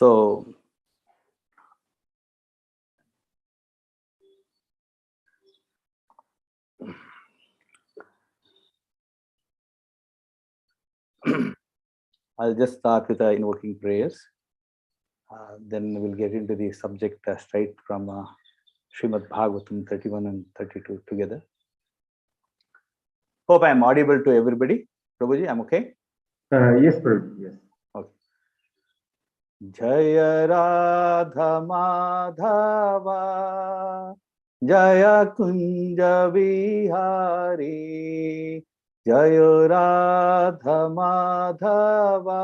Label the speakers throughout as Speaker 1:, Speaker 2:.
Speaker 1: So I'll just start with the invoking prayers. Then we'll get into the subject straight from Srimad Bhagavatam 31 and 32 together. Hope I'm audible to everybody. Prabhuji, I'm okay?
Speaker 2: Yes, Prabhuji, yes.
Speaker 1: Okay. Jaya Radha Madhava Jaya Kunja Vihari Jaya Radha Madhava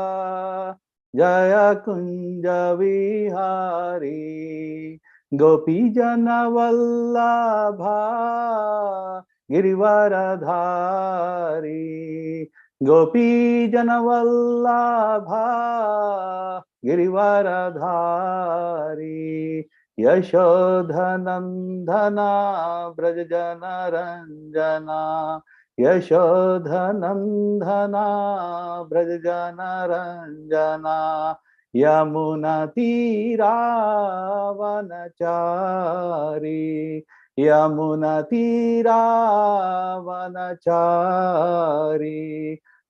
Speaker 1: Jaya Kunja Vihari Gopi Jana Vallabha Girivaradhari Gopi Jana Vallabha Girivaradhari Yashodhanandana Brajajana Ranjana Yashodhanandana Brajajana Ranjana Yamuna Tira Vanachari Yamuna Tira Vanachari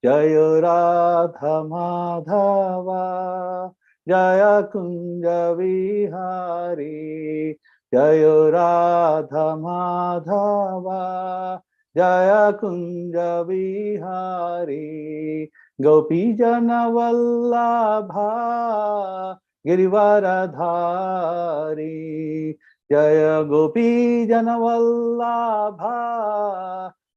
Speaker 1: Jaya Radha Madhava Jaya Kunja Vihari Jaya Radha Madhava Jaya Kunja Vihari Gopi Jana Vallabha Girivaradhari Jaya Gopi Jana Vallabha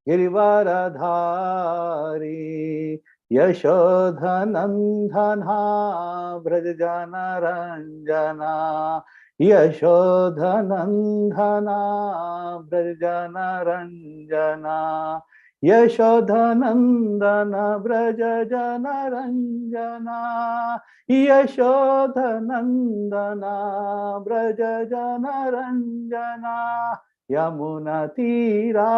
Speaker 1: Girivaradhari Yashodhanandana Brajajana Ranjana Yashodhanandana Brajajana Ranjana Yashodhanandana Brajajana Ranjana Yashodhanandana Brajajana Ranjana Yamuna Tira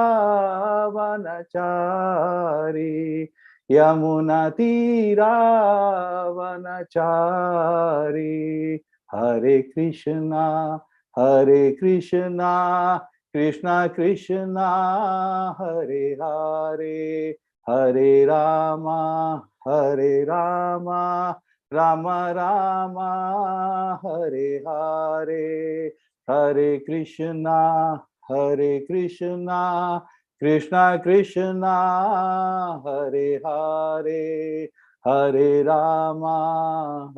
Speaker 1: Vanachari Yamuna Tira Vanachari Hare Krishna Krishna Krishna Hare Hare Hare Rama Rama Rama Hare Hare Hare Krishna Krishna Krishna Hare Hare Hare Rama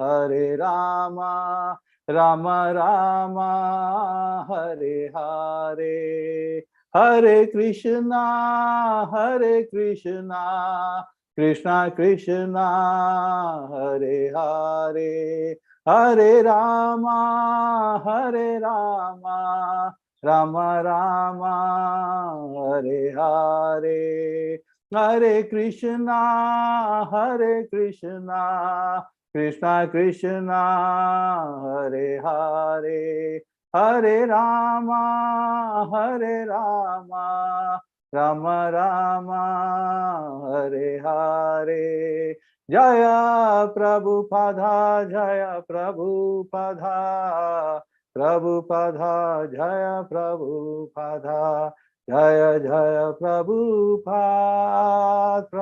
Speaker 1: Rama Rama Hare Hare Hare Krishna Krishna Krishna Hare Hare Hare Rama Rama Rama Hare Hare Hare Krishna Krishna Krishna Hare Hare Hare Rama Rama Rama Hare Hare Jaya Prabhupada Jaya Prabhupada Prabhupada Jaya Prabhupada Jaya Jaya Prabhupada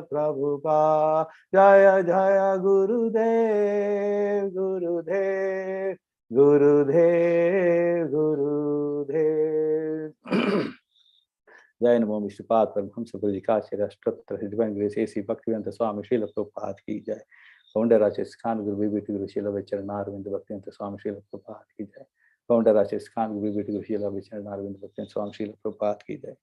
Speaker 1: Prabhupada Jaya Jaya Gurudev Jai Namo Vishnupada Paramahamsa Pradikacharya Ashtotra His Divine Grace A.C. Bhaktivedanta Swami Srila Prabhupada Ki Jai Founder Rajesh Khan Guru Bibiti Guru Srila Vicharan Arvind Bhaktivedanta Swami Srila Prabhupada Ki Jai Founder Rajesh Khan Guru Bibiti Guru Srila Vicharan Arvind Bhaktivedanta Swami Srila Prabhupada Ki Jai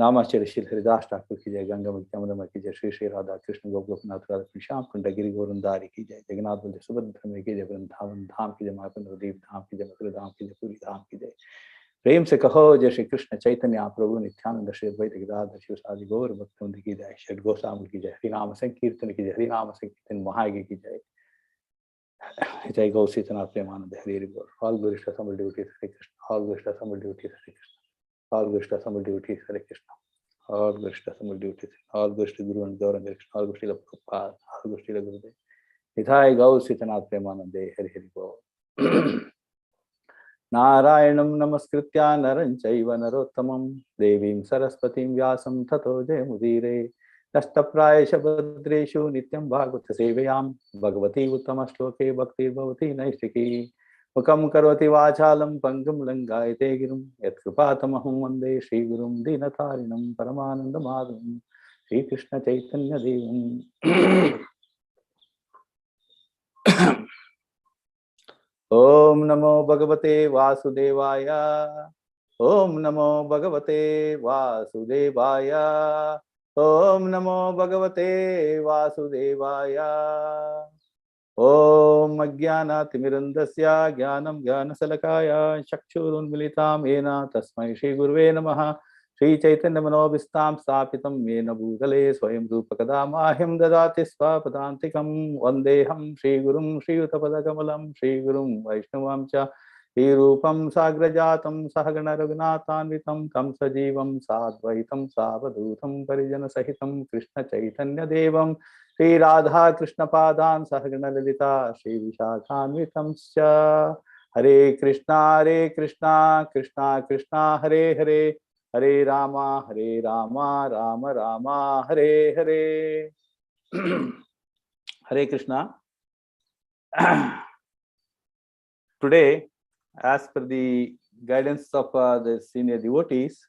Speaker 1: Namacharya Shri Haridas Thakur Ki Jai Ganga Mati Amrama Ki Jai Shri Shri Radha Krishna Gopinath Radha Krishna Kunda Giri Gorandari Ki Jai Jagannath Baldev Subhadra Ki Jai Vrindavan Dham Ki Jai Mahaprabhu Dev Dham Ki Jai Mathura Dham Ki Jai Puri Dham Ki Jai प्रेम से कहो जय श्री कृष्ण चैतन्य प्रभु नित्यानंद श्री अद्वैत गदाधर शिवसादि गौर भक्तवृंद की जय षड गोस्वामी की जय हरिनाम संकीर्तन की जय हरिनाम संकीर्तन महायज्ञ की जय जय गौ सीतना प्रेमानंद हरि हरि बोल all glories to assembled devotees Hare Krishna all glories to assembled devotees Hare Krishna all glories to assembled devotees Hare Krishna All goes to Samul duties. All goes to Guru and Gauranga Krishna. All goes to the Prabhupada. All goes to the Gurudev. Ithai Gaur Sitanath Premanande Hari Hari Bol. Narayanam Namaskritya Naran Chaiva Narottamam Devim Saraswatim Vyasam Tato Jayamudire Dashtaprayesha Badreshu Nityam Bhagavata Sevayam Bhagavati Uttamastoke Bhakti Bhavati Naistiki Mukam Karvati Vachalam Pangam Langayate Girum Yat Kripatamahum Vande Shri Gurum Dinatharinam Paramananda Madhum Shri Krishna Chaitanya Devam. Om Namo Bhagavate Vasudevaya. Om Namo Bhagavate Vasudevaya. Om Namo Bhagavate Vasudevaya. Om Ajnana Timirandasya Jnanam Jnanasalakaya Chakshurun Militam Ena Tasmai Shri Guruve Namaha. Shri Chaitanya Manobhistam Sapitam Mena Bhutale Swayam Rupakadamahim Dadati Swapadantikam Vandeham Shri Gurum Shri Utapadakamalam Shri Gurum Vaishnavam Cha Shri Rupam Sagrajatam Sahagana Raghunathanvitam Tam Sajivam Sadvaitam Savadutam Parijana Sahitam Krishna Chaitanya Devam Shri Radha Krishna Padan Sahagana Lalita Shri Vishakhanvitam Cha Hare Krishna Krishna Krishna Hare Hare Hare Rama, Rama Rama, Hare Hare. Hare Krishna. Today, as per the guidance of the senior devotees,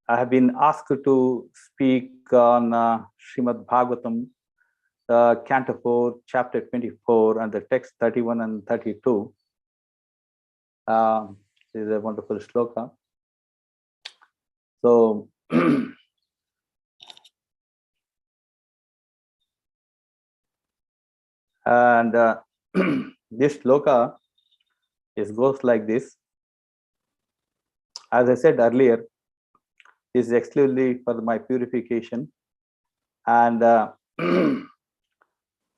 Speaker 1: I have been asked to speak on Srimad Bhagavatam, Canto 4, Chapter 24, and the text 31 and 32. This is a wonderful shloka. So, and this shloka goes like this. As I said earlier, this is exclusively for my purification, and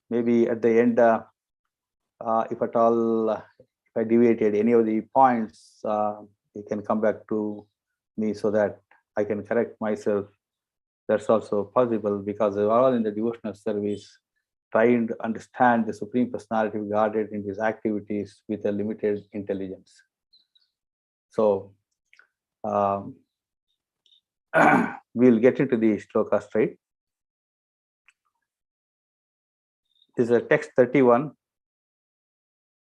Speaker 1: maybe at the end, if at all, if I deviated any of the points, you can come back to me so that I can correct myself. That's also possible, because we are all in the devotional service, trying to understand the Supreme Personality of Godhead in his activities with a limited intelligence. So we'll get into the shloka straight. This is a text 31.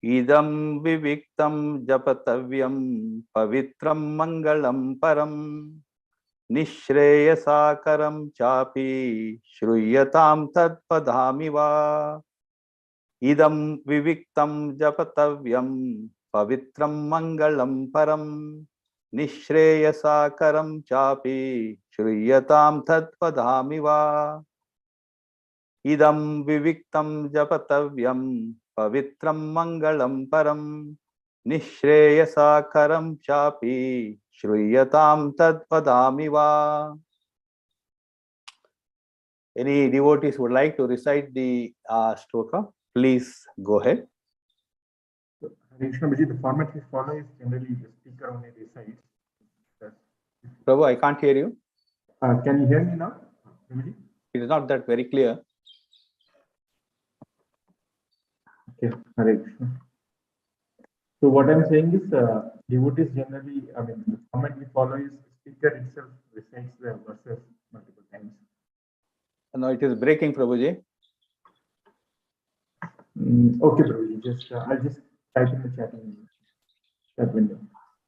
Speaker 1: Idam viviktam japatavyam pavitram mangalam param Nishreyasakaram chapi shruyatam tad padhamiva. Idam viviktam japatavyam pavitram mangalam param Nishreyasakaram chapi shruyatam tad padhamiva. Idam viviktam japatavyam pavitram mangalam param Nishreyasakaram chapi Shruyatam tad padamiva. Any devotees would like to recite the shloka? Please go ahead.
Speaker 2: Krishna, the format we follow is generally the speaker only recites.
Speaker 1: Prabhu, I can't hear you.
Speaker 2: Can you hear me now?
Speaker 1: It is not that very clear.
Speaker 2: Okay, Hare Krishna. So what I'm saying is, devotees generally, the format we follow is speaker itself recites the verses multiple times.
Speaker 1: No, it is breaking, Prabhuji.
Speaker 2: Okay, Prabhuji, I'll just type in the chat window.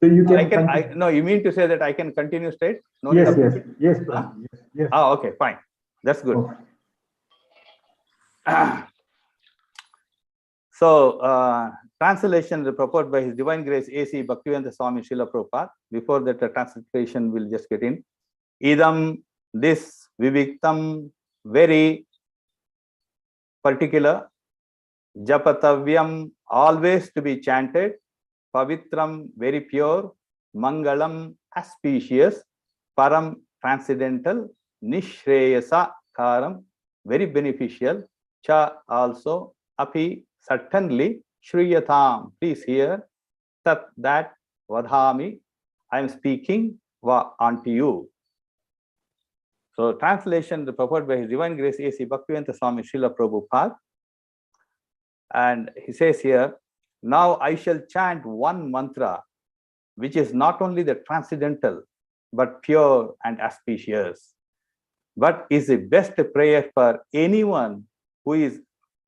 Speaker 2: So you can.
Speaker 1: No, you mean to say that I can continue straight? No,
Speaker 2: yes, Prabhuji.
Speaker 1: Huh?
Speaker 2: Yes.
Speaker 1: Ah, okay, fine. That's good. Okay. So, translation purport by His Divine Grace A.C. Bhaktivedanta Swami Srila Prabhupada. Before that, the translation will just get in. Idam, this, viviktam, very particular, japatavyam, always to be chanted, pavitram, very pure, mangalam, auspicious, param, transcendental, nishreyasa, karam, very beneficial, cha, also, api, certainly, shruyatam, please hear, tat, that, vadhami, I am speaking unto you. So translation purported by His Divine Grace A.C. Bhaktivedanta Swami Srila Prabhupada. And he says here, now I shall chant one mantra, which is not only the transcendental, but pure and auspicious, but is the best prayer for anyone who is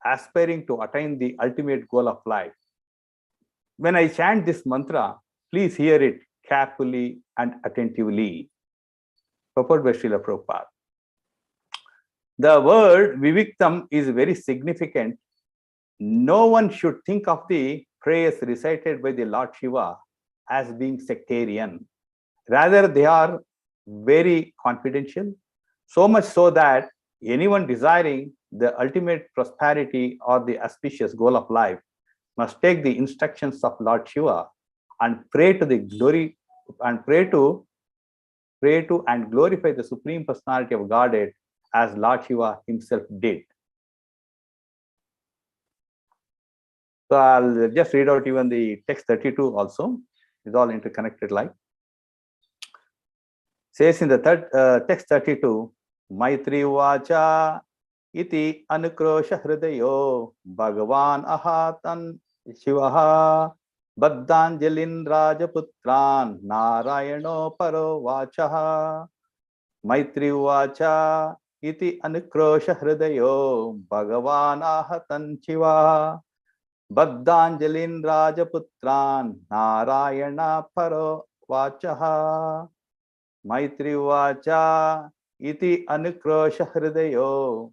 Speaker 1: aspiring to attain the ultimate goal of life. When I chant this mantra, please hear it carefully and attentively. Purport by Srila Prabhupada. The word Viviktam is very significant. No one should think of the prayers recited by the Lord Shiva as being sectarian. Rather, they are very confidential, so much so that anyone desiring the ultimate prosperity or the auspicious goal of life must take the instructions of Lord Shiva and pray to the glory and pray to and glorify the Supreme Personality of Godhead as Lord Shiva himself did. So I'll just read out even the text 32 also. It's all interconnected like. Says in the text 32, Maitri Vacha iti anukrosha hridayo Bhagavan ahatan Shivaha Baddhanjalin Rajaputran Narayano Paro Vachaha. Maitri Vacha iti anukrosha hridayo Bhagavan ahatan Shivaha Baddhanjalin Rajaputran Narayana Paro Vachaha. Maitri Vacha iti anukrosha hridayo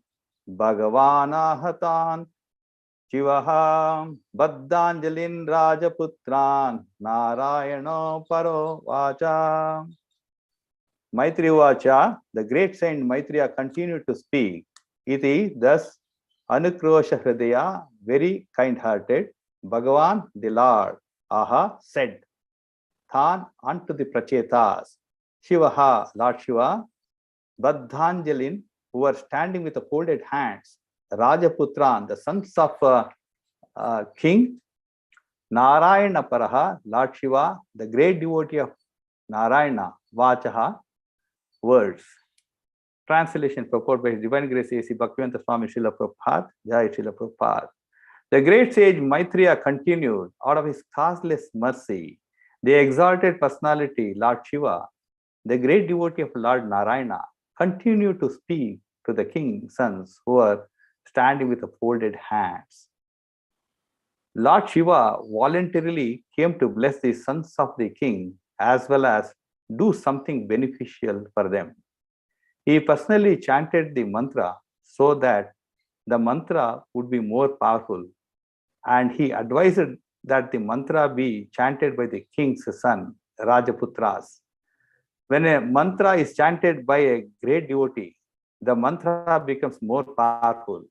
Speaker 1: Bhagavana hatan Shivaha Baddhanjalin Rajaputran Narayano Paro Vacha. Maitri Vacha, the great saint Maitreya continued to speak. Iti, thus, Anukrosha Hridaya, very kind-hearted, Bhagavan, the Lord, Aha, said, Than unto the Prachetas, Shivaha, Lord Shiva, Baddhanjalin, who were standing with the folded hands, Rajaputran, the sons of King, Narayana Paraha, Lord Shiva, the great devotee of Narayana, Vachaha, words. Translation purport by His Divine Grace A.C. Bhaktivedanta Swami Srila Prabhupada, Jai Srila Prabhupada. The great sage Maitreya continued, out of his causeless mercy, the exalted personality, Lord Shiva, the great devotee of Lord Narayana, continued to speak to the king's sons who were standing with the folded hands. Lord Shiva voluntarily came to bless the sons of the king as well as do something beneficial for them. He personally chanted the mantra so that the mantra would be more powerful, and he advised that the mantra be chanted by the king's son, Rajaputras. When a mantra is chanted by a great devotee, the mantra becomes more powerful.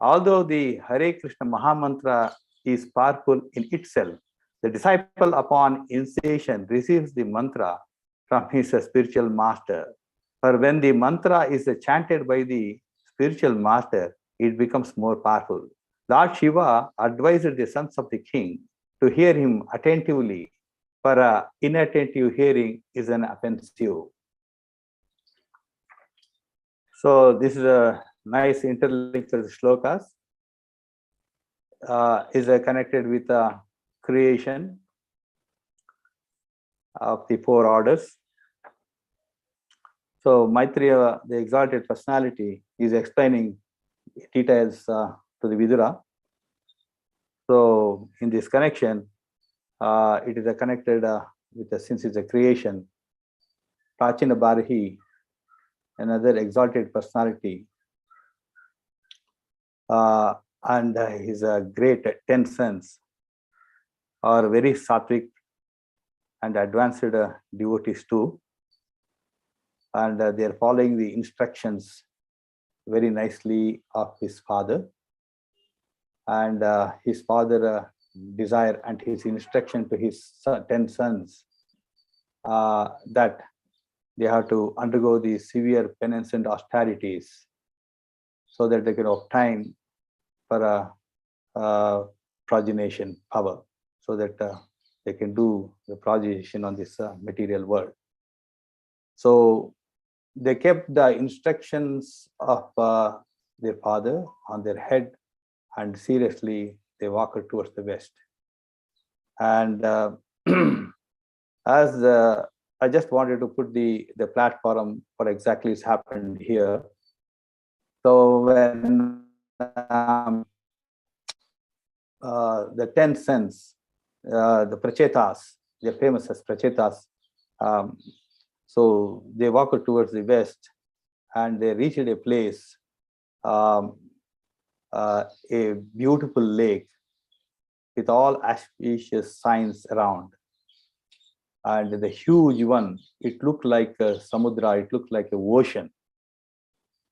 Speaker 1: Although the Hare Krishna Mahamantra is powerful in itself, the disciple upon initiation receives the mantra from his spiritual master. For when the mantra is chanted by the spiritual master, it becomes more powerful. Lord Shiva advised the sons of the king to hear him attentively, for inattentive hearing is an offensive. So this is a nice interlinked shlokas. Is connected with creation of the four orders. So Maitreya, the exalted personality, is explaining details to the Vidura. So in this connection, it is connected with since it's a creation. Prachina Barahi, another exalted personality, and his great 10 sons are very sattvic and advanced devotees too. And they are following the instructions very nicely of his father. And his father desire and his instruction to his 10 sons that they have to undergo the severe penance and austerities so that they can obtain for a progenation power, so that they can do the progenation on this material world. So they kept the instructions of their father on their head, and seriously they walked towards the west. And as I just wanted to put the platform for exactly what's happened here. So when the 10 cents, the prachetas, they're famous as prachetas. So they walked towards the west, and they reached a place, a beautiful lake with all auspicious signs around. And the huge one, it looked like a samudra, it looked like an ocean.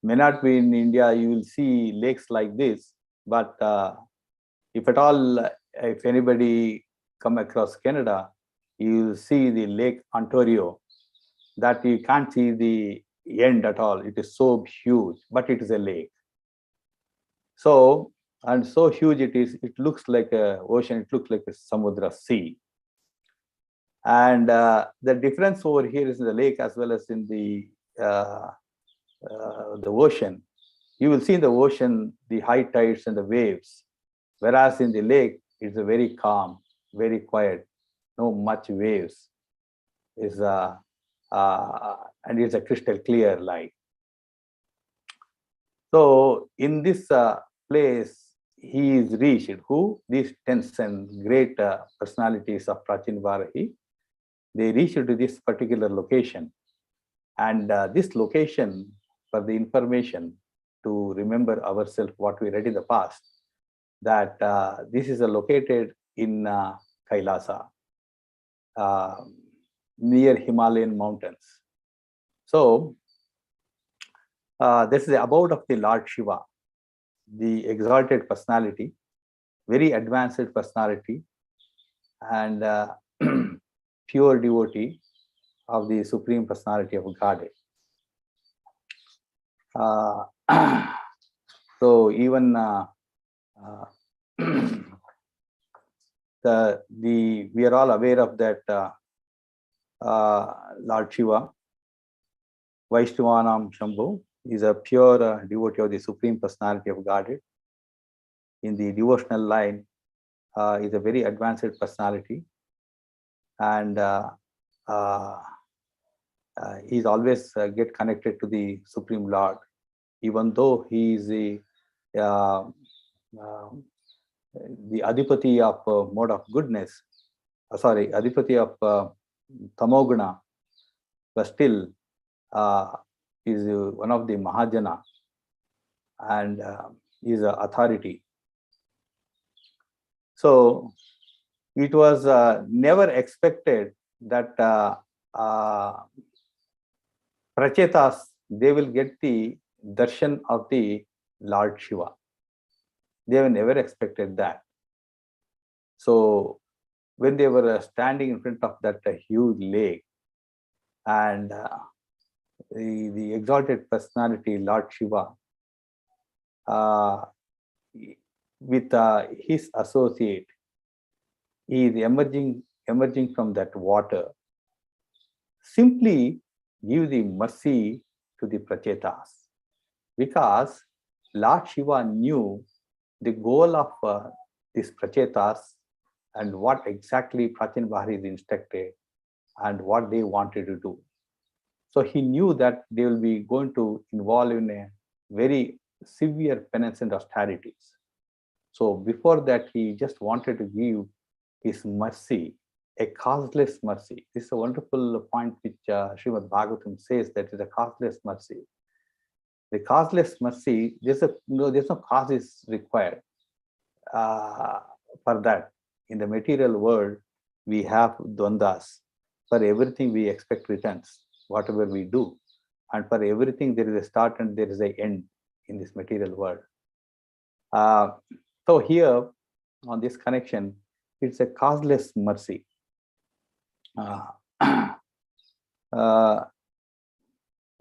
Speaker 1: May not be in India, you will see lakes like this, but if at all, if anybody come across Canada, you will see the Lake Ontario, that you can't see the end at all. It is so huge, but it is a lake. So, and so huge it is, it looks like an ocean, it looks like a samudra sea. And the difference over here is in the lake as well as in the ocean. You will see in the ocean the high tides and the waves, whereas in the lake it's a very calm, very quiet, no much waves. Is and it's a crystal clear light. So in this place, he is reached. Who? These 10 great personalities of Prachin Varahi. They reached to this particular location, and this location, for the information to remember ourselves what we read in the past, that this is located in Kailasa, near Himalayan mountains. So this is the abode of the Lord Shiva, the exalted personality, very advanced personality, and pure devotee of the Supreme Personality of Godhead. So even we are all aware of that Lord Shiva, Vaishnavanam Shambhu, is a pure devotee of the Supreme Personality of Godhead. In the devotional line, is a very advanced personality, and he's always get connected to the Supreme Lord, even though he is the Adipati of mode of goodness, Adipati of Tamoguna, but still is one of the Mahajana, and is an authority. So it was never expected that Prachetas, they will get the darshan of the Lord Shiva. They have never expected that. So when they were standing in front of that huge lake, and the exalted personality Lord Shiva, with his associate, he is emerging from that water, simply give the mercy to the Prachetas, because Lord Shiva knew the goal of these Prachetas and what exactly Prachin Varahi is instructed and what they wanted to do. So he knew that they will be going to involve in a very severe penance and austerities. So before that, he just wanted to give his mercy, a causeless mercy. This is a wonderful point which Srimad Bhagavatam says, that is a causeless mercy. The causeless mercy, there's no cause is required for that. In the material world, we have dvandas. For everything we expect returns, whatever we do. And for everything there is a start and there is an end in this material world. So here, on this connection, it's a causeless mercy.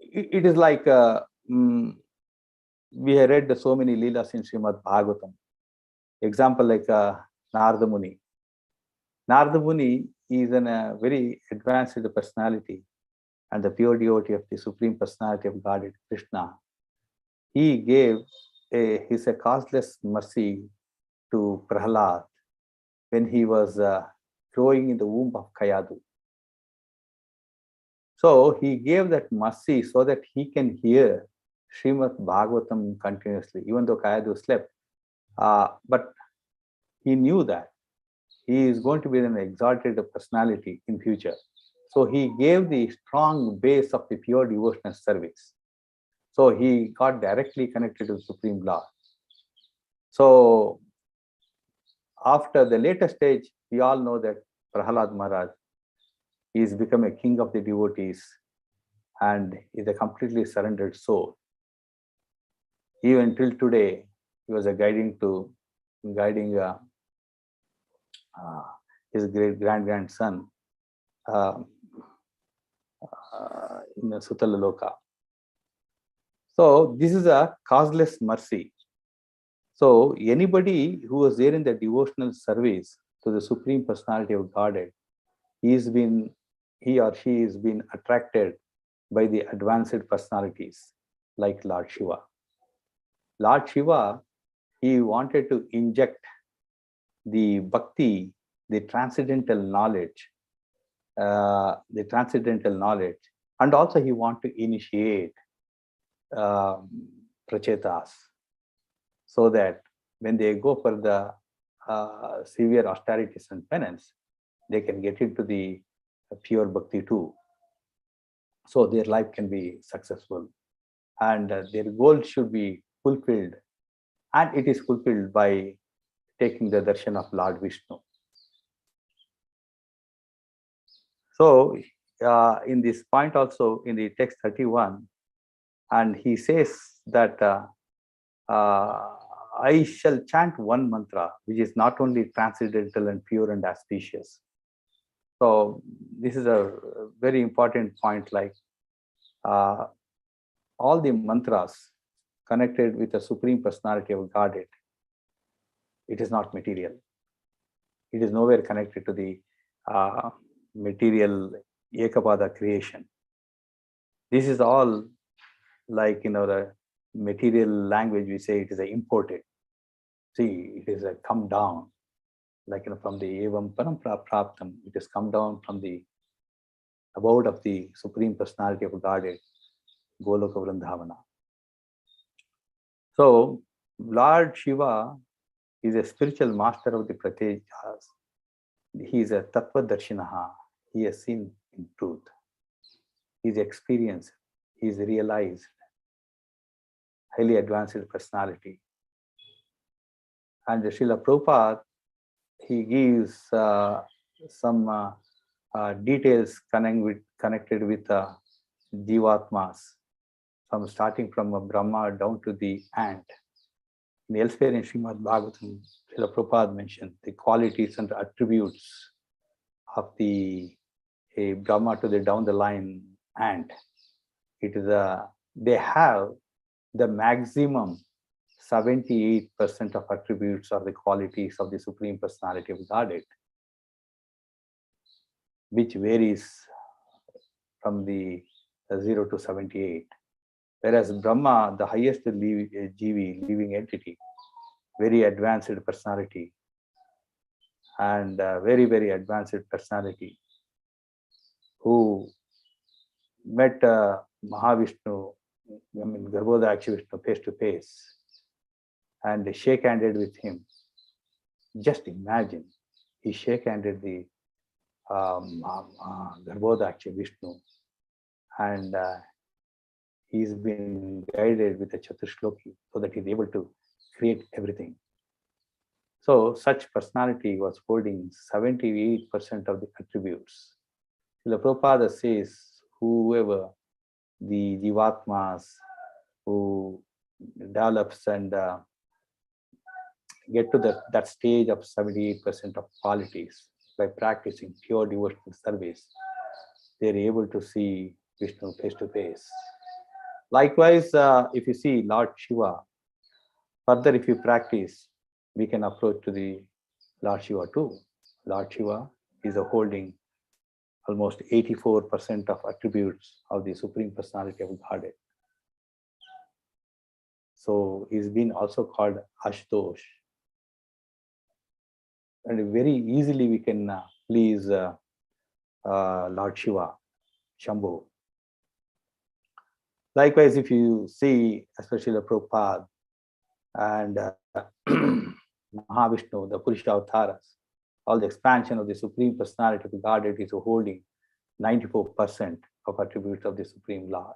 Speaker 1: It is like we have read so many Leelas in Srimad Bhagavatam. Example like Narada Muni. Narada Muni is a very advanced personality, and the pure devotee of the Supreme Personality of Godhead, Krishna, he gave his causeless mercy to Prahlad when he was growing in the womb of Kayadu. So he gave that mercy so that he can hear Srimad Bhagavatam continuously, even though Kayadu slept. But he knew that he is going to be an exalted personality in future. So he gave the strong base of the pure devotional service. So he got directly connected to the Supreme Lord. So after the later stage, we all know that Prahlad Maharaj is become a king of the devotees and is a completely surrendered soul. Even till today, he was guiding his great grandson in the Sutala Loka. So this is a causeless mercy. So anybody who was there in the devotional service to the Supreme Personality of Godhead, he or she has been attracted by the advanced personalities like Lord Shiva. Lord Shiva, he wanted to inject the bhakti, the transcendental knowledge, and also he wanted to initiate prachetas, so that when they go for the severe austerities and penance, they can get into the pure bhakti too. So their life can be successful and their goal should be fulfilled. And it is fulfilled by taking the darshan of Lord Vishnu. So in this point also in the text 31, and he says that I shall chant one mantra, which is not only transcendental and pure and auspicious. So this is a very important point, like all the mantras connected with the Supreme Personality of Godhead, it is not material. It is nowhere connected to the material Ekapada creation. This is all like, the material language, we say it is imported. See, it is a come down, like from the Evam Parampara Praptam, it has come down from the abode of the Supreme Personality of Godhead, Goloka Vrindavana. So Lord Shiva is a spiritual master of the Pratejas. He is a Tattva Darshinaha. He has seen in truth. He is experienced. He is realized. Highly advanced personality. And Srila Prabhupada, he gives some details connected with Jivatmas, from starting from Brahma down to the ant. And elsewhere in Srimad Bhagavatam, Srila Prabhupada mentioned the qualities and attributes of the Brahma to the down the line ant. It is they have the maximum 78% of attributes or the qualities of the Supreme Personality of Godhead, which varies from the 0 to 78. Whereas Brahma, the highest living entity, very advanced personality, and very, very advanced personality, who met Mahavishnu, Garbhodakshi Vishnu face to face, and shake-handed with him. Just imagine, he shake-handed the Garbhodakshi Vishnu, and he's been guided with a Chatushloki so that he's able to create everything. So such personality was holding 78% of the attributes. Srila Prabhupada says, whoever the Jivatmas who develops and get to that stage of 78% of qualities by practicing pure devotional service, they're able to see Vishnu face to face. Likewise, if you see Lord Shiva, further if you practice, we can approach to the Lord Shiva too. Lord Shiva is holding almost 84% of attributes of the Supreme Personality of Godhead. So he's been also called Ashutosh. And very easily we can please Lord Shiva, Shambhu. Likewise, if you see, especially the Prabhupada and Mahavishnu, the Purusha avatars, all the expansion of the Supreme Personality of the Godhead is holding 94% of attributes of the Supreme Lord.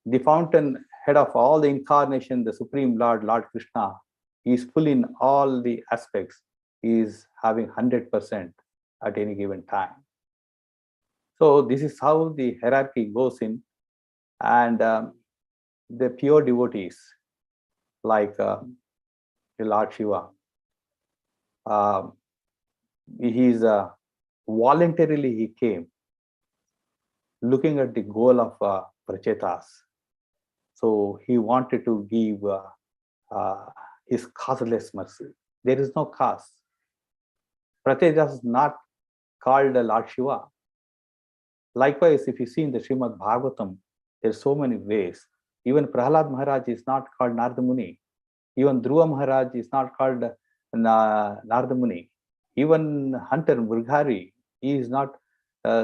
Speaker 1: The fountain head of all the incarnation, the Supreme Lord, Lord Krishna, he is full in all the aspects. He is having 100% at any given time. So this is how the hierarchy goes in, and the pure devotees like the Lord Shiva, he is voluntarily he came, looking at the goal of Prachetas. So he wanted to give his causeless mercy. There is no cause. Prachetas is not called Lord Shiva. Likewise, if you see in the Srimad Bhagavatam, there are so many ways. Even Prahlad Maharaj is not called Narada Muni. Even Dhruva Maharaj is not called Narada Muni. Even Hunter Murghari, he is not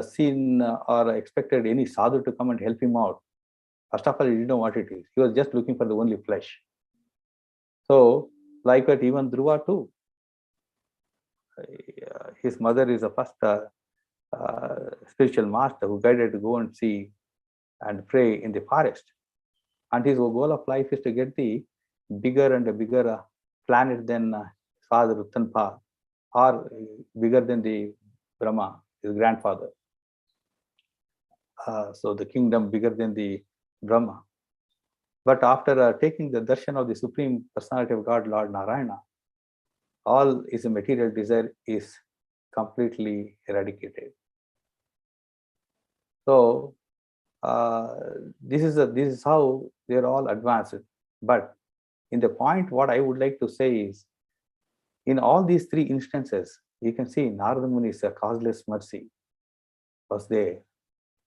Speaker 1: seen or expected any sadhu to come and help him out. First of all, he didn't know what it is. He was just looking for the only flesh. So, likewise, even Dhruva too. His mother is the first spiritual master who guided to go and see and pray in the forest. And his goal of life is to get the bigger and bigger planet than father Uttanpa, or bigger than the Brahma, his grandfather. So the kingdom bigger than the Brahma. But after taking the darshan of the Supreme Personality of God, Lord Narayana, all his material desire is completely eradicated. So this is how they are all advanced. But in the point, what I would like to say is, in all these three instances, you can see Narada Muni's causeless mercy was there.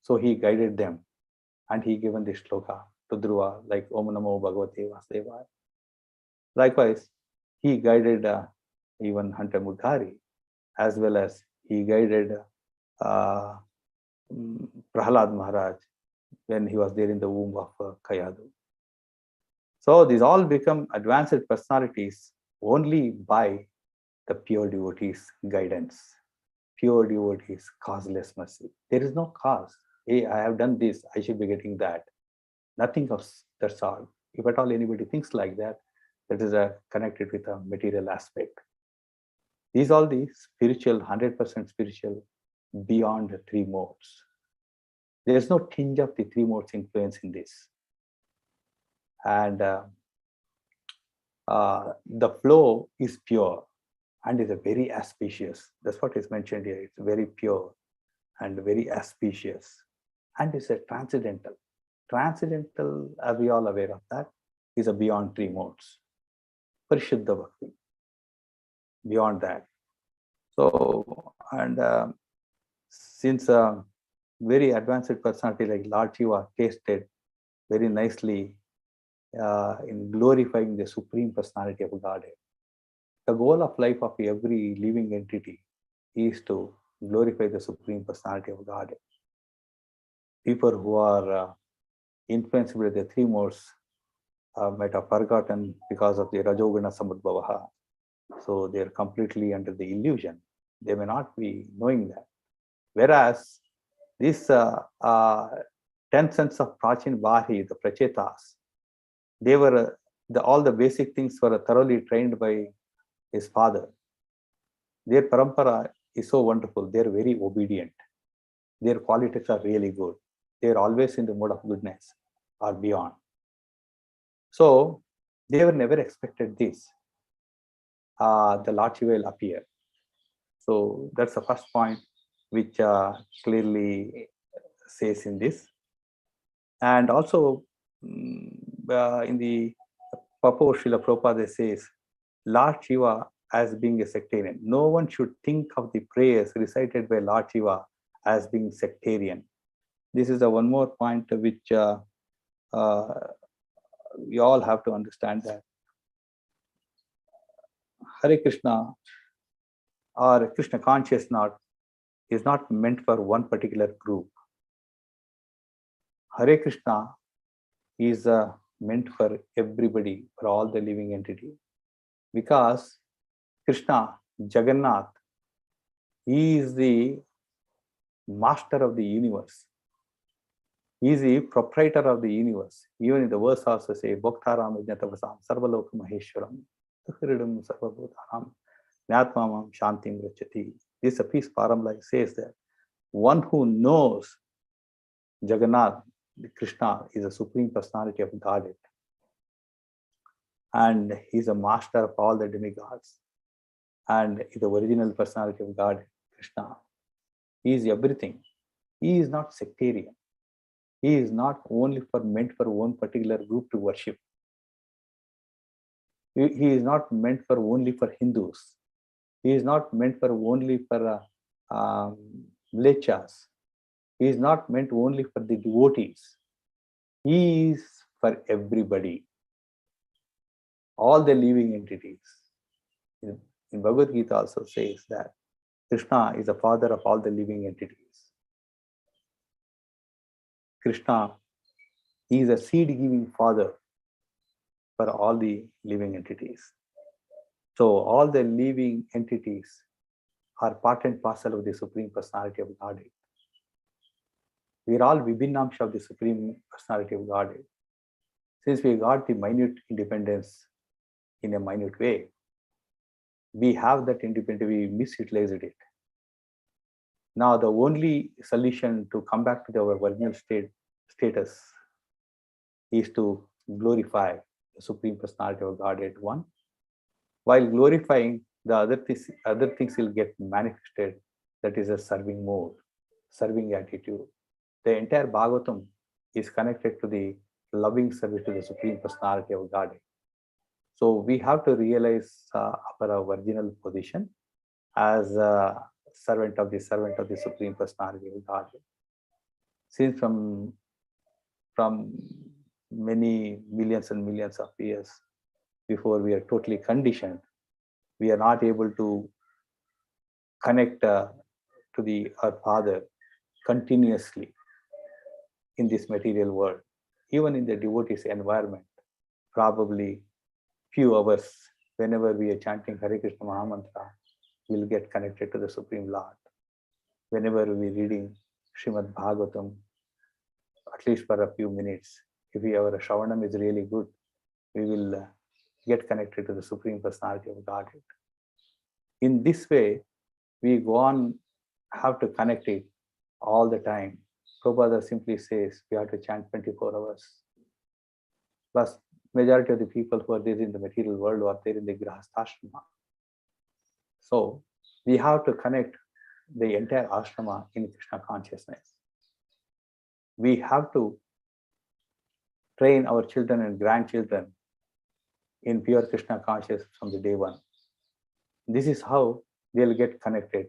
Speaker 1: So he guided them, and he given the shloka to Dhruva, like Om Namo Bhagavate Vasudevaya. Likewise, he guided even Hunter Mudhari, as well as he guided Prahlad Maharaj when he was there in the womb of Kayadu. So these all become advanced personalities only by the pure devotees' guidance, pure devotees' causeless mercy. There is no cause. Hey, I have done this, I should be getting that. Nothing of that sort. If at all anybody thinks like that, that is connected with a material aspect. These are the spiritual, 100% spiritual, beyond the three modes. There is no tinge of the three modes influence in this. And the flow is pure and is a very auspicious. That's what is mentioned here. It's very pure and very auspicious. And it's a transcendental. Transcendental, are we all aware of that? Is a beyond three modes. Parishuddha Bhakti. Beyond that. So, and since very advanced personality like Lord Shiva tasted very nicely in glorifying the Supreme Personality of Godhead. The goal of life of every living entity is to glorify the Supreme Personality of Godhead. People who are influenced by the three modes might have forgotten because of the Rajoguna Samudbhavaha. So they are completely under the illusion. They may not be knowing that. Whereas this 10 sons of Prachin Bahi, the Prachetas, they were all the basic things were thoroughly trained by his father. Their parampara is so wonderful. They are very obedient. Their qualities are really good. They are always in the mode of goodness or beyond. So they were never expected this. The Lord Shiva will appear. So that's the first point which clearly says in this. And also in the purport Srila Prabhupada says, Lord Shiva as being a sectarian. No one should think of the prayers recited by Lord Shiva as being sectarian. This is one more point which we all have to understand, that Hare Krishna or Krishna consciousness is not meant for one particular group. Hare Krishna is meant for everybody, for all the living entity. Because Krishna, Jagannath, he is the master of the universe. He is the proprietor of the universe. Even in the verse also say, Bhaktaram Ajnatavasam Sarvaloka Maheshwaram Tukhiridam Sarvabhutanam Nyatmamam Chanting Rachati. This piece Paramlai says that one who knows Jagannath, Krishna, is a supreme personality of Godhead. And he is a master of all the demigods. And is the original personality of God, Krishna. He is everything. He is not sectarian. He is not only meant for one particular group to worship. He is not meant for only for Hindus. He is not meant for only for Mlechas. He is not meant only for the devotees. He is for everybody, all the living entities. In Bhagavad Gita also says that Krishna is the father of all the living entities. Krishna is a seed-giving father for all the living entities. So all the living entities are part and parcel of the Supreme Personality of Godhead. We are all Vibhinnamsha of the Supreme Personality of Godhead. Since we got the minute independence in a minute way, we have that independence, we misutilized it. Now the only solution to come back to our original status is to glorify the Supreme Personality of Godhead one. While glorifying, the other things will get manifested. That is a serving mode, serving attitude. The entire Bhagavatam is connected to the loving service to the Supreme Personality of Godhead. So we have to realize our original position as a servant of the Supreme Personality of Godhead. Since from many millions and millions of years before, we are totally conditioned. We are not able to connect to our Father continuously in this material world. Even in the devotees environment, probably few hours, whenever we are chanting Hare Krishna Mahamantra, we'll get connected to the Supreme Lord. Whenever we're reading Srimad Bhagavatam, at least for a few minutes, if our Shravanam is really good, we will get connected to the Supreme Personality of Godhead. In this way, we go on, have to connect it all the time. Prabhupada simply says we have to chant 24 hours. Plus, majority of the people who are there in the material world are there in the Grahastha-ashrama. So, we have to connect the entire ashrama in Krishna consciousness. We have to train our children and grandchildren in pure Krishna consciousness from the day one. This is how they'll get connected.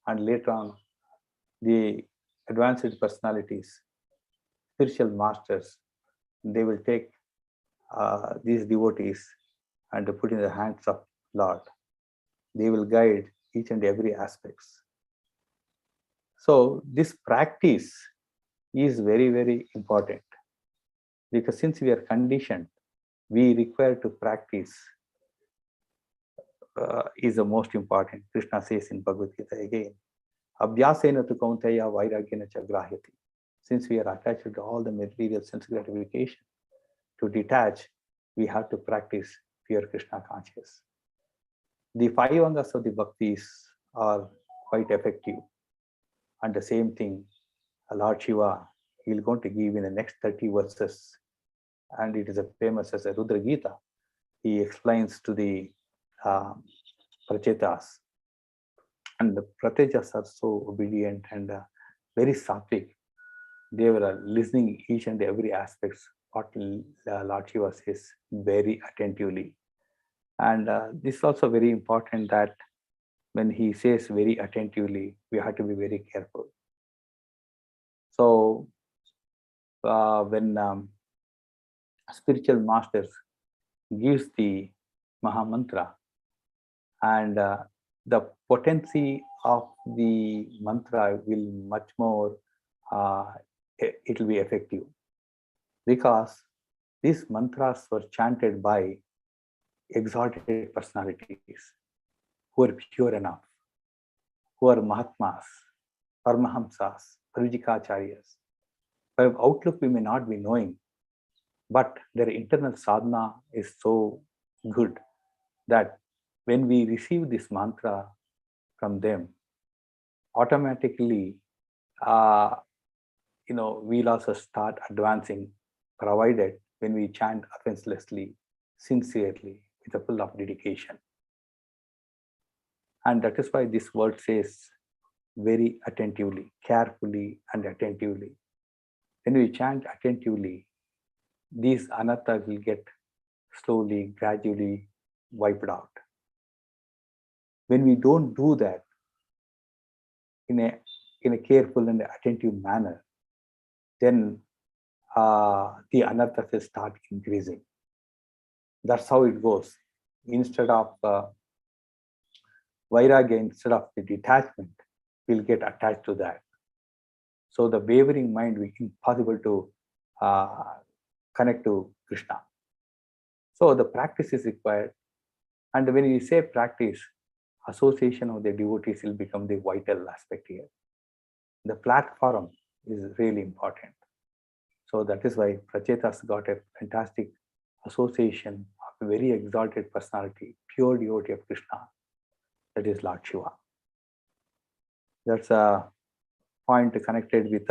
Speaker 1: And later on, the advanced personalities, spiritual masters, they will take these devotees and put in the hands of Lord. They will guide each and every aspects. So this practice is very, very important, because since we are conditioned, we require to practice is the most important. Krishna says in Bhagavad Gita again, Abhyasena tu kaunteya vairagyena cha grahyati. Since we are attached to all the material sense gratification, to detach, we have to practice pure Krishna consciousness. The 5 angas of the bhaktis are quite effective. And the same thing, Lord Shiva, he is going to give in the next 30 verses. And it is as famous as a Rudra Gita. He explains to the Prachetas. And the Prachetas are so obedient and very sattvic. They were listening each and every aspect what Lord Shiva says very attentively. And this is also very important that when he says very attentively, we have to be very careful. So when spiritual masters gives the Maha Mantra, and the potency of the mantra will much more, it will be effective, because these mantras were chanted by exalted personalities who are pure enough, who are Mahatmas, Paramahamsas, Parvijikacharyas. By outlook we may not be knowing, but their internal sadhana is so good that when we receive this mantra from them, automatically, we'll also start advancing, provided when we chant offenselessly, sincerely, with a full of dedication. And that is why this word says very attentively, carefully and attentively. When we chant attentively, these anarthas will get slowly, gradually wiped out. When we don't do that in a careful and attentive manner, then the anarthas will start increasing. That's how it goes. Instead of vairagya, instead of the detachment, we'll get attached to that. So the wavering mind will be impossible to connect to Krishna. So the practice is required. And when you say practice, association of the devotees will become the vital aspect here. The platform is really important. So that is why Prachetas got a fantastic association of a very exalted personality, pure devotee of Krishna, that is Lord Shiva. That's a point connected with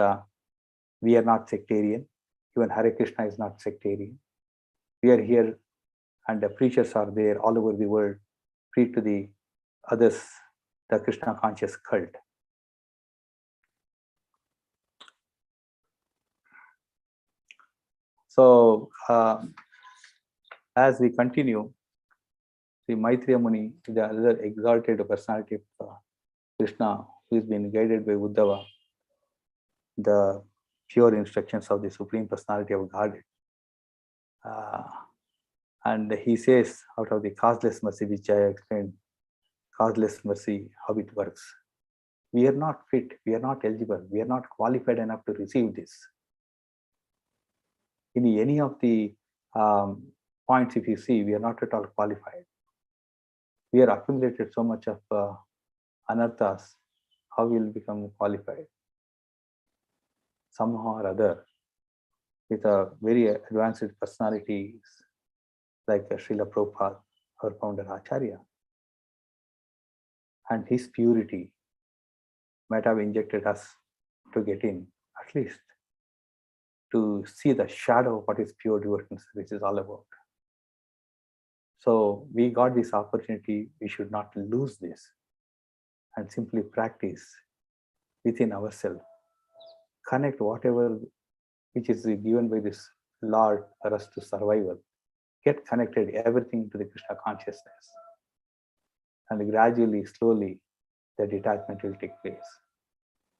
Speaker 1: we are not sectarian. Even Hare Krishna is not sectarian. We are here and the preachers are there all over the world, preach to the others, the Krishna conscious cult. So as we continue, the Maitreya Muni, the other exalted personality of Krishna, who has been guided by Uddhava, the pure instructions of the Supreme Personality of Godhead. And he says, out of the causeless mercy, which I explained, causeless mercy, how it works. We are not fit, we are not eligible, we are not qualified enough to receive this. In any of the points, if you see, we are not at all qualified. We are accumulated so much of anarthas, how we will become qualified? Somehow or other, with a very advanced personalities like Srila Prabhupada, our founder Acharya, and his purity might have injected us to get in, at least to see the shadow of what is pure devotion service is all about. So we got this opportunity, we should not lose this and simply practice within ourselves. Connect whatever which is given by this Lord for us to survival. Get connected everything to the Krishna consciousness. And gradually, slowly, the detachment will take place.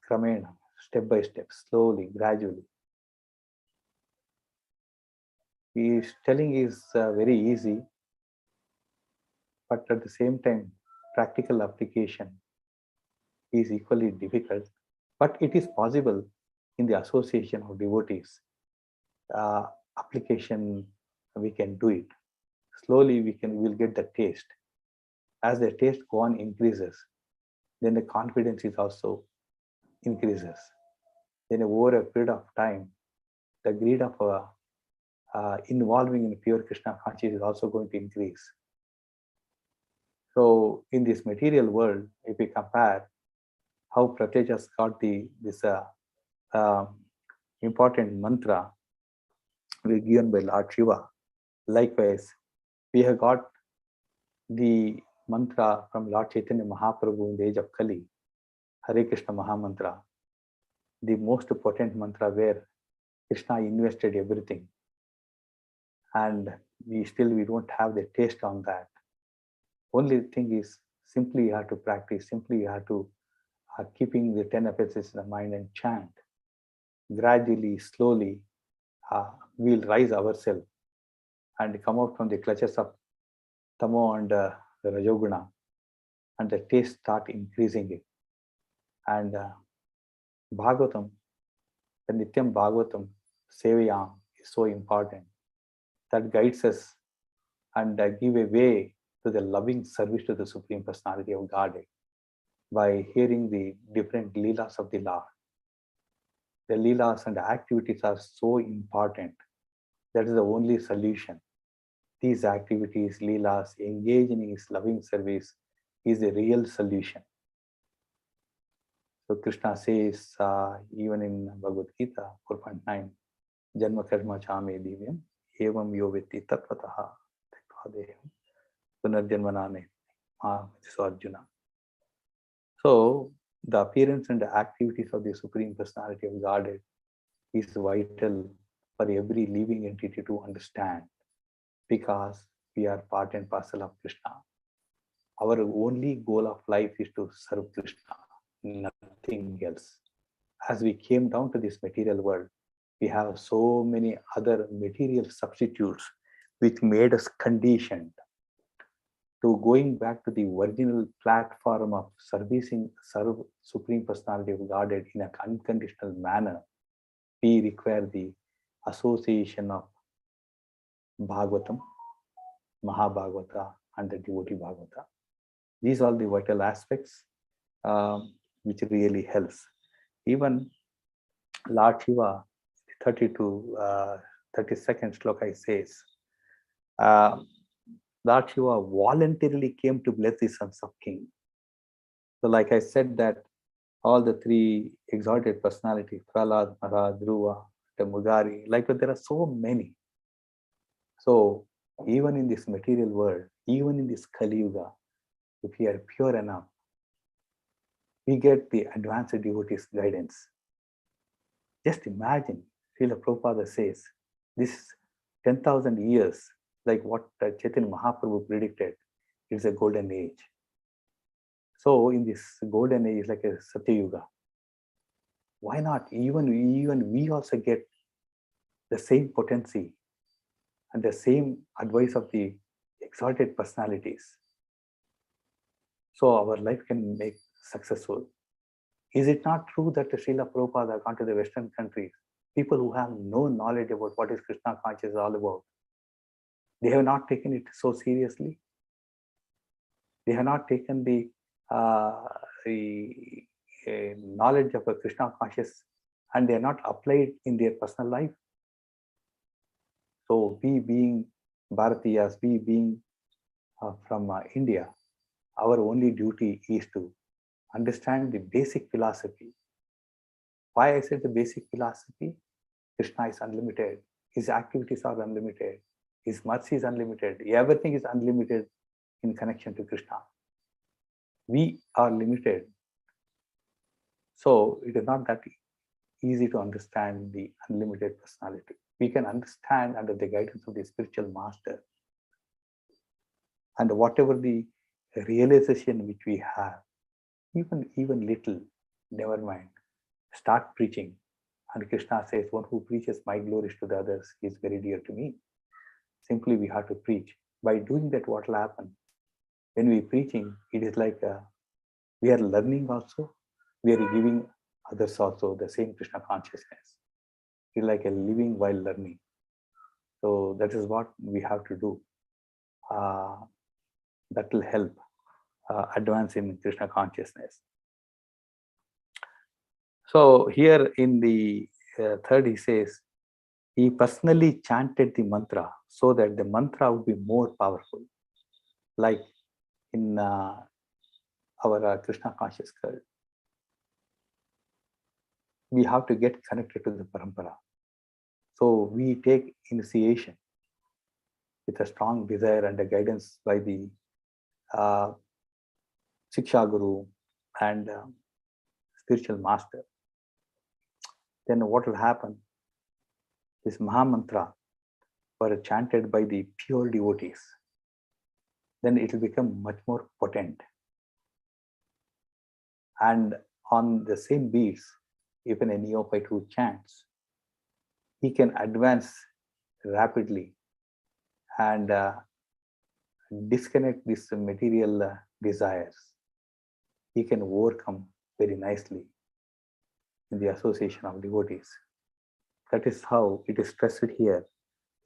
Speaker 1: Kramena, step by step, slowly, gradually. His telling is very easy, but at the same time, practical application is equally difficult. But it is possible in the association of devotees. Application, we can do it. Slowly, we'll get the taste. As the taste go on increases, then the confidence is also increases. Then over a period of time, the greed of involving in pure Krishna consciousness is also going to increase. So in this material world, if we compare how Pratejas got this important mantra given by Lord Shiva, likewise, we have got the mantra from Lord Chaitanya Mahaprabhu in the age of Kali, Hare Krishna Mahamantra, the most potent mantra where Krishna invested everything. And we don't have the taste on that. Only thing is, simply you have to practice, simply you have to keeping the 10 effects in the mind and chant. Gradually, slowly, we'll rise ourselves and come out from the clutches of Tamo and the Rajoguna, and the taste start increasing it. And Bhagavatam, the Nityam Bhagavatam, Sevaya is so important. That guides us and give a way to the loving service to the Supreme Personality of Godhead by hearing the different leelas of the Lord. The leelas and the activities are so important. That is the only solution. These activities, leelas, engaging in his loving service is the real solution. So Krishna says, even in Bhagavad Gita 4.9, Janma karma chame divyam, evam yo vitti tatvataha tekvadeham, punarjanmanane, so Arjuna. So the appearance and the activities of the Supreme Personality of Godhead is vital for every living entity to understand, because we are part and parcel of Krishna. Our only goal of life is to serve Krishna, nothing else. As we came down to this material world, we have so many other material substitutes which made us conditioned to going back to the original platform of serve Supreme Personality of Godhead in an unconditional manner. We require the association of Bhagavatam, Mahabhagavata, and the devotee Bhagavata. These are the vital aspects which really helps. Even Lord Shiva, 32nd shloka says, Lord Shiva voluntarily came to bless the sons of king. So like I said that all the three exalted personalities, Prahlad, Maharaj, Dhruva, the Mugari, like there are so many. So even in this material world, even in this Kali Yuga, if we are pure enough, we get the advanced devotees' guidance. Just imagine, Srila Prabhupada says, this 10,000 years, like what Chaitanya Mahaprabhu predicted, it's a golden age. So in this golden age, like a Satya Yuga, why not even we also get the same potency and the same advice of the exalted personalities, so our life can make successful? Is it not true that the Srila Prabhupada gone to the Western countries, people who have no knowledge about what is Krishna consciousness all about, they have not taken it so seriously? They have not taken the knowledge of a Krishna consciousness, and they are not applied in their personal life. So we being Bharatiyas, we being from India, our only duty is to understand the basic philosophy. Why I said the basic philosophy? Krishna is unlimited. His activities are unlimited. His mercy is unlimited. Everything is unlimited in connection to Krishna. We are limited. So it is not that easy to understand the unlimited personality. We can understand under the guidance of the spiritual master. And whatever the realization which we have, even little, never mind, start preaching. And Krishna says, one who preaches my glories to the others is very dear to me. Simply we have to preach. By doing that, what will happen? When we are preaching, it is like we are learning also. We are giving others also the same Krishna consciousness. It's like a living while learning. So that is what we have to do. That will help advance in Krishna consciousness. So here in the third, he says, he personally chanted the mantra so that the mantra would be more powerful. Like in our Krishna conscious cult, we have to get connected to the parampara. So we take initiation with a strong desire and a guidance by the Shiksha Guru and spiritual master. Then what will happen? This Maha Mantra were chanted by the pure devotees. then it will become much more potent. And on the same beats, even a neophyte who chants, he can advance rapidly and disconnect these material desires. He can overcome very nicely in the association of devotees. That is how it is stressed here.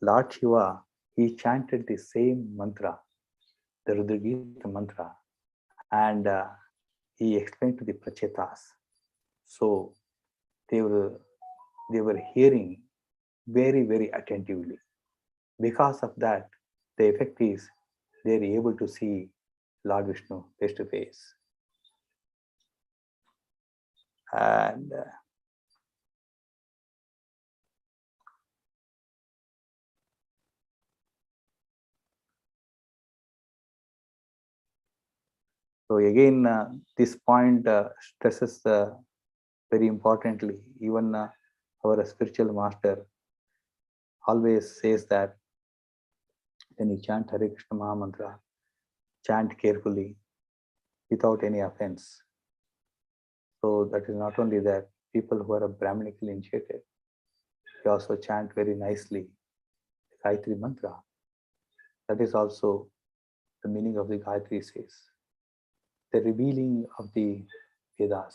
Speaker 1: Lord Shiva, he chanted the same mantra, the Rudragita mantra, and he explained to the Prachetas. So they were hearing very, very attentively. Because of that, the effect is they are able to see Lord Vishnu face to face. And so again, this point stresses very importantly. Even our spiritual master always says that when you chant Hare Krishna Maha Mantra, chant carefully without any offense. So that is not only that, people who are Brahmanically initiated, they also chant very nicely the Gayatri Mantra. That is also the meaning of the Gayatri says. The revealing of the Vedas.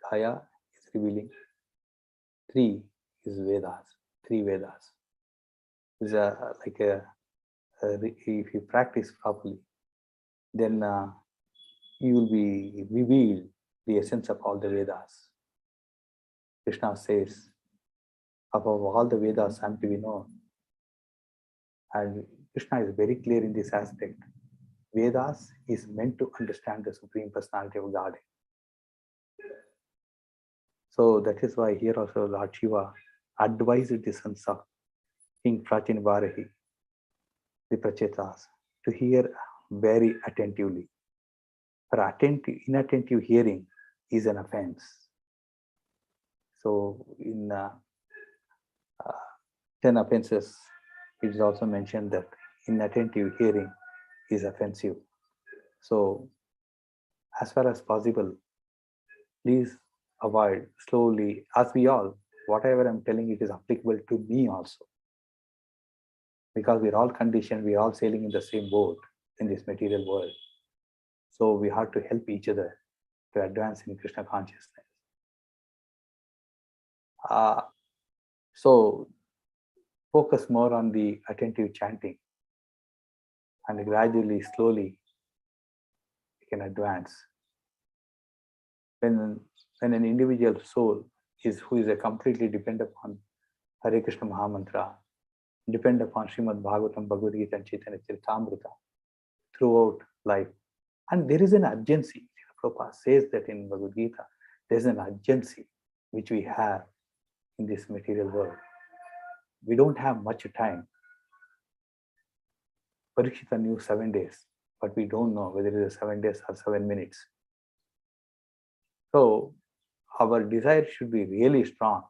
Speaker 1: Gaya is revealing. Three is Vedas. Three Vedas. Is if you practice properly, then you will be revealed the essence of all the Vedas. Krishna says, above all the Vedas, I am to be known. And Krishna is very clear in this aspect. Vedas is meant to understand the Supreme Personality of God. So that is why here also Lord Shiva advised the sons of King Prachin Varahi, the Prachetas, to hear very attentively. For inattentive hearing is an offense. So in 10 offenses, it is also mentioned that inattentive hearing is offensive. So as far as possible, please avoid slowly, as we all, whatever I'm telling, it is applicable to me also. Because we're all conditioned, we're all sailing in the same boat in this material world. So we have to help each other to advance in Krishna consciousness. So focus more on the attentive chanting, and gradually, slowly, you can advance. When an individual soul who is completely dependent upon Hare Krishna Maha Mantra, depend upon Srimad Bhagavatam, Bhagavad Gita, and Chaitanya Charitamrita throughout life. And there is an urgency. Prabhupada says that in Bhagavad Gita, there is an urgency which we have in this material world. We don't have much time. Parikshita knew 7 days, but we don't know whether it is 7 days or 7 minutes. So our desire should be really strong.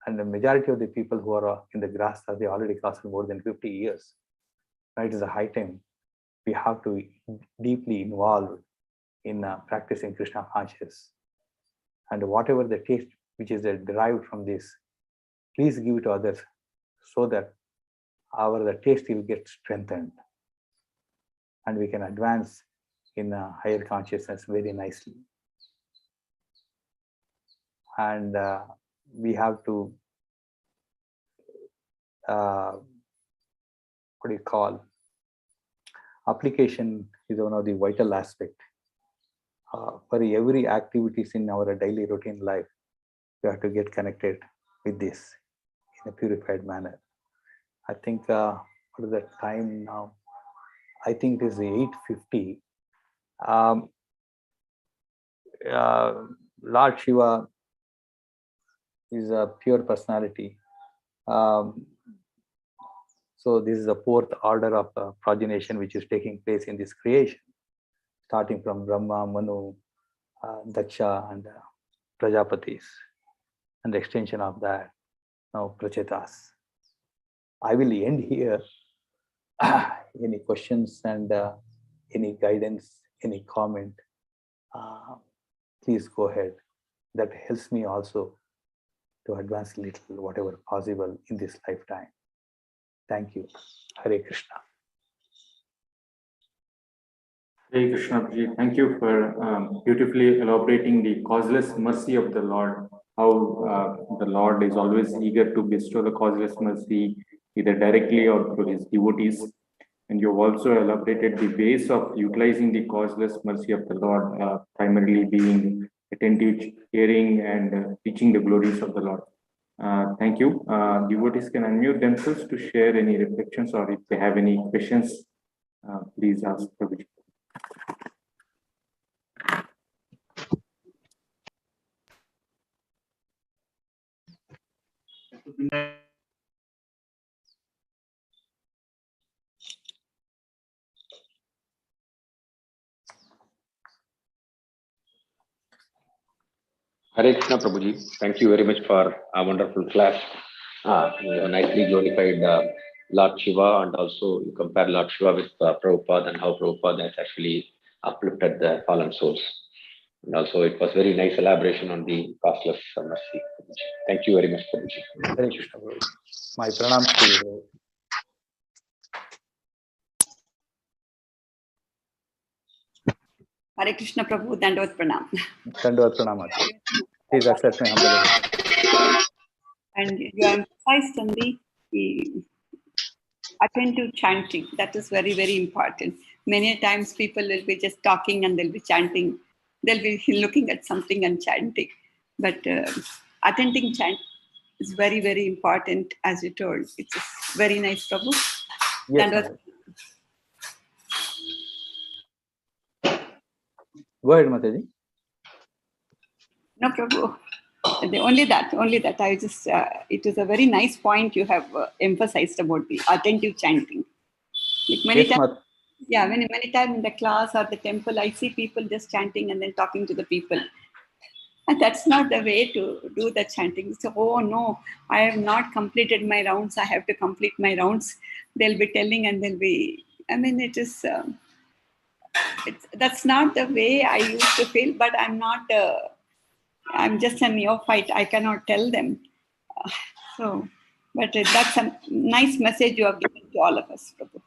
Speaker 1: And the majority of the people who are in the grasp, they already crossed more than 50 years. Now it is a high time. We have to be deeply involved in practicing Krishna consciousness. And whatever the taste which is derived from this, please give it to others so that the taste will get strengthened and we can advance in higher consciousness very nicely. And we have to, application is one of the vital aspects. For every activities in our daily routine life, we have to get connected with this in a purified manner. I think, what is the time now? I think it is 8:50. Lord Shiva is a pure personality. So this is the fourth order of progenation which is taking place in this creation, starting from Brahma, Manu, Daksha, and Prajapatis, and the extension of that, now Prachetas. I will end here. any questions and any guidance, any comment, please go ahead. That helps me also to advance a little, whatever possible in this lifetime. Thank you. Hare Krishna.
Speaker 2: Hare Krishna, Prabhuji. Thank you for beautifully elaborating the causeless mercy of the Lord, how the Lord is always eager to bestow the causeless mercy either directly or through his devotees. And you've also elaborated the ways of utilizing the causeless mercy of the Lord, primarily being attentive, hearing, and teaching the glories of the Lord. Thank you. Devotees can unmute themselves to share any reflections, or if they have any questions, please ask Prabhuji.
Speaker 3: Hare Krishna Prabhuji, thank you very much for a wonderful class. You have nicely glorified Lord Shiva, and also you compare Lord Shiva with Prabhupada and how Prabhupada has actually uplifted the fallen souls. And also it was very nice elaboration on the causeless mercy. Thank you very much, Prabhuji.
Speaker 1: Hare Krishna, Prabhuji. My pranams to you.
Speaker 4: Hare Krishna Prabhu, Dandavad Pranam.
Speaker 1: Dandavad Pranam. Please accept my humble.
Speaker 4: And you emphasized on the attentive chanting. That is very, very important. Many times people will be just talking and they'll be chanting. They'll be looking at something and chanting. But attending chant is very, very important, as you told. It's very nice, Prabhu.
Speaker 1: Yes, go ahead, Mataji.
Speaker 4: No, Prabhu. Only that. I just, it is a very nice point you have emphasized about the attentive chanting. Like many times, many times in the class or the temple, I see people just chanting and then talking to the people. And that's not the way to do the chanting. So, oh no, I have not completed my rounds. I have to complete my rounds. They'll be telling and they'll be, it is, that's not the way I used to feel, but I'm not, I'm just a neophyte. I cannot tell them. But that's a nice message you have given to all of us, Prabhu.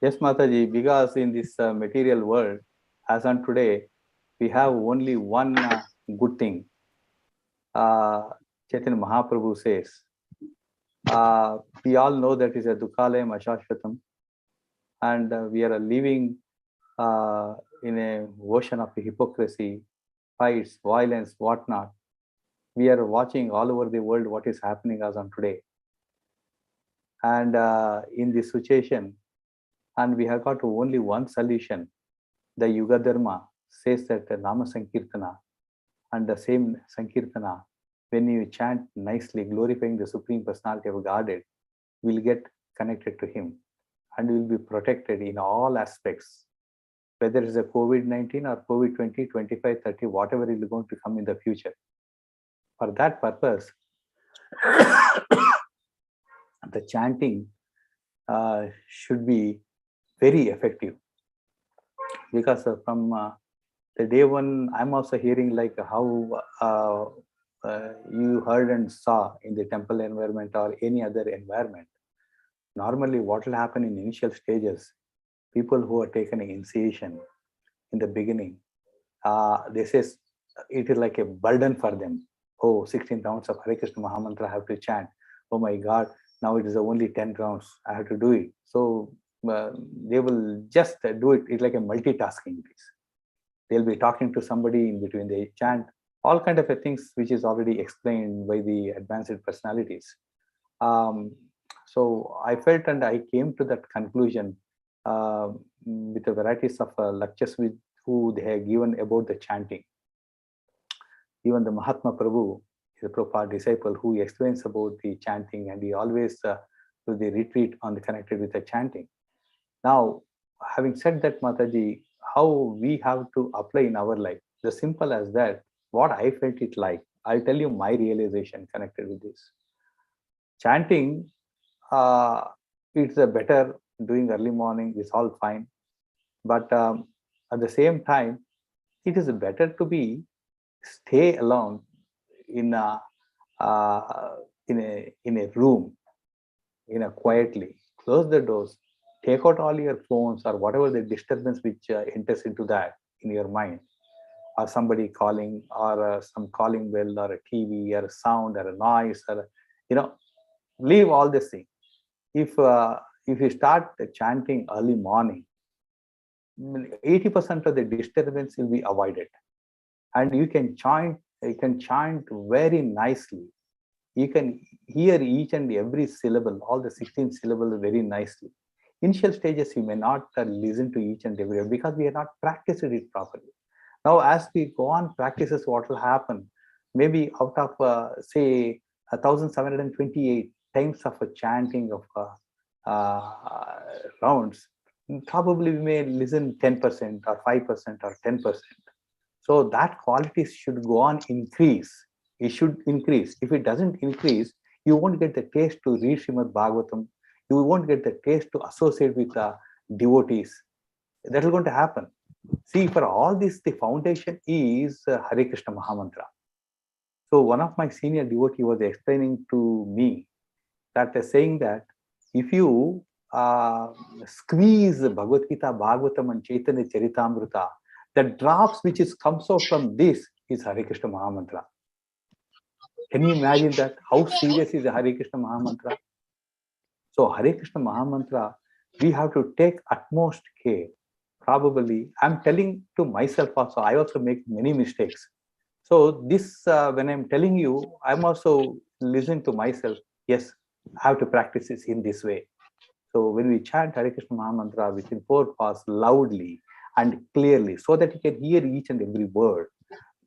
Speaker 1: Yes, Mataji, because in this material world, as on today, we have only one good thing. Chaitanya Mahaprabhu says, we all know that is a dukhalayam ashashvatam, and we are living in an ocean of hypocrisy, fights, violence, whatnot. We are watching all over the world what is happening as on today. And in this situation, and we have got only one solution. The Yuga Dharma says that Nama Sankirtana, and the same Sankirtana, when you chant nicely, glorifying the Supreme Personality of Godhead, will get connected to Him and will be protected in all aspects, whether it's a COVID-19 or COVID-20, 25, 30, whatever is going to come in the future. For that purpose, the chanting should be very effective, because from the day one, I'm also hearing like how you heard and saw in the temple environment or any other environment. Normally what will happen in initial stages, people who are taken initiation in the beginning, they say it is like a burden for them. Oh, 16 rounds of Hare Krishna Mahamantra I have to chant. Oh my God, now it is only 10 rounds. I have to do it. So they will just do it. It's like a multitasking piece. They'll be talking to somebody in between. They chant all kind of things, which is already explained by the advanced personalities. So I felt and I came to that conclusion with the varieties of lectures who they have given about the chanting. Even the Mahatma Prabhu is a Prabhupada disciple who explains about the chanting, and he always do the retreat on the connected with the chanting. Now, having said that, Mataji, how we have to apply in our life, the simple as that, what I felt it like, I'll tell you my realization connected with this. Chanting, it's better doing early morning, is all fine. But at the same time, it is better to stay alone in a room, quietly, close the doors, take out all your phones or whatever the disturbance which enters into that in your mind, or somebody calling, or some calling bell, or a TV, or a sound, or a noise, or leave all this thing. If you start chanting early morning, 80% of the disturbance will be avoided, and you can chant very nicely. You can hear each and every syllable, all the 16 syllables very nicely. Initial stages, you may not listen to each and every word because we have not practiced it properly. Now, as we go on practices, what will happen? Maybe out of, say, 1,728 times of a chanting of rounds, probably we may listen 10% or 5% or 10%. So that quality should go on increase. It should increase. If it doesn't increase, you won't get the taste to read Srimad Bhagavatam. You won't get the taste to associate with devotees. That is going to happen. See, for all this, the foundation is Hare Krishna Mahamantra. So one of my senior devotee was explaining to me that saying that if you squeeze Bhagavad Gita, Bhagavatam and Chaitanya Charitamrita, the drops which comes out from this is Hare Krishna Mahamantra. Can you imagine that? How serious is the Hare Krishna Mahamantra? So Hare Krishna Mahamantra, we have to take utmost care. Probably, I'm telling to myself also, I also make many mistakes. So this, when I'm telling you, I'm also listening to myself. Yes, I have to practice this in this way. So when we chant Hare Krishna Mahamantra within 4 parts loudly and clearly, so that you can hear each and every word,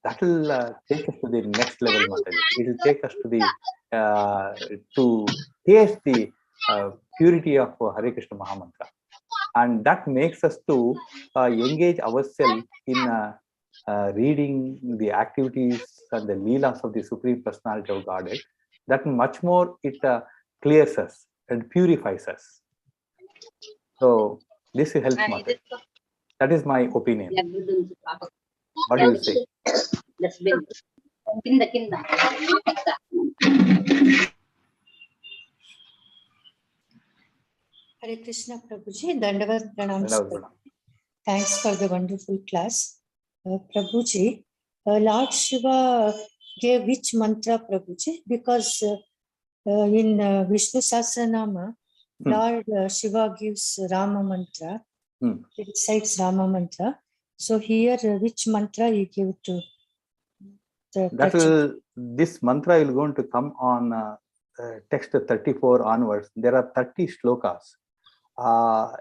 Speaker 1: that will take us to the next level, Mataji. It will take us to the to taste the purity of Hare Krishna Mahamantra, and that makes us to engage ourselves in reading the activities and the leelas of the Supreme Personality of Godhead. That much more it clears us and purifies us. So this helps, Mataji. That is my opinion. What do you say?
Speaker 5: Hare Krishna Prabhuji, Dandavat Pranam. Thanks for the wonderful class. Prabhuji, Lord Shiva gave which mantra, Prabhuji? Because in Vishnu Sahasranama, Lord Shiva gives Rama mantra. He recites Rama mantra. So here, which mantra he gave to the
Speaker 1: this mantra is going to come on text 34 onwards. There are 30 shlokas.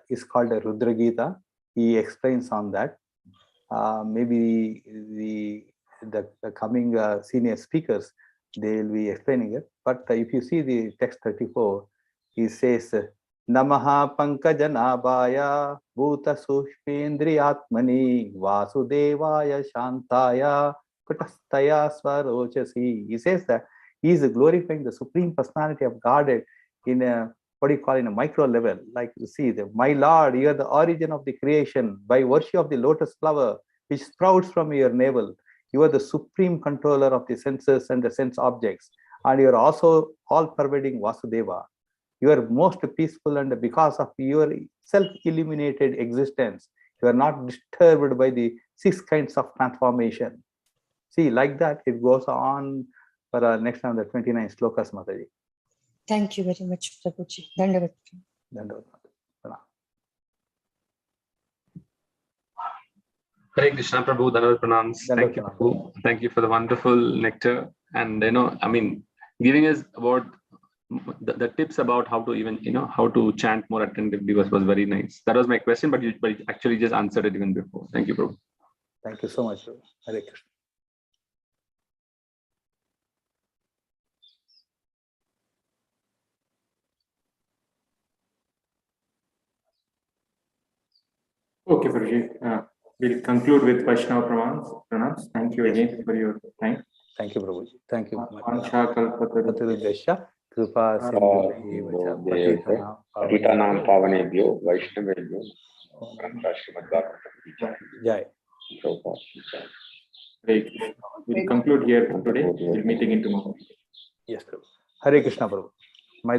Speaker 1: It's called a Rudra Gita. He explains on that. Maybe the coming senior speakers, they will be explaining it. But if you see the text 34, he says, Namaha Pankajanabhaya Bhuta Sushpendriyatmani Vasudevaya Shantaya Kutastaya Swarochasi. He says that he is glorifying the Supreme Personality of Godhead in a, what do you call, in a micro level. Like you see, my Lord, you are the origin of the creation by virtue of the lotus flower which sprouts from your navel. You are the supreme controller of the senses and the sense objects, and you are also all-pervading Vasudeva. You are most peaceful, and because of your self-illuminated existence, you are not disturbed by the 6 kinds of transformation. See, like that, it goes on for next time, the 29 slokas, Mataji.
Speaker 5: Thank you very much, Prabhuji. Dandavat.
Speaker 6: Hare Krishna, Prabhu, Dandavat Pranams. Thank you for the wonderful nectar. And, giving us about the tips about how to even, how to chant more attentively was very nice. That was my question, but you actually just answered it even before. Thank you, Prabhu.
Speaker 1: Thank you so much, Prabhu. Hare Krishna.
Speaker 2: Okay, Prabhuji. We'll conclude with Vaishnava pranams. Thank you again for your time.
Speaker 1: Thank you, Prabhuji. Thank you. कृपा
Speaker 3: पतितानां पावनेभ्यो वैष्णवेभ्यो श्रीमद्भागवतं की जय।
Speaker 1: जय।
Speaker 3: Prabhupada की जय।
Speaker 2: We'll conclude here today. We'll meeting in tomorrow.
Speaker 1: Yes, Prabhu. Hare Krishna, Prabhu. My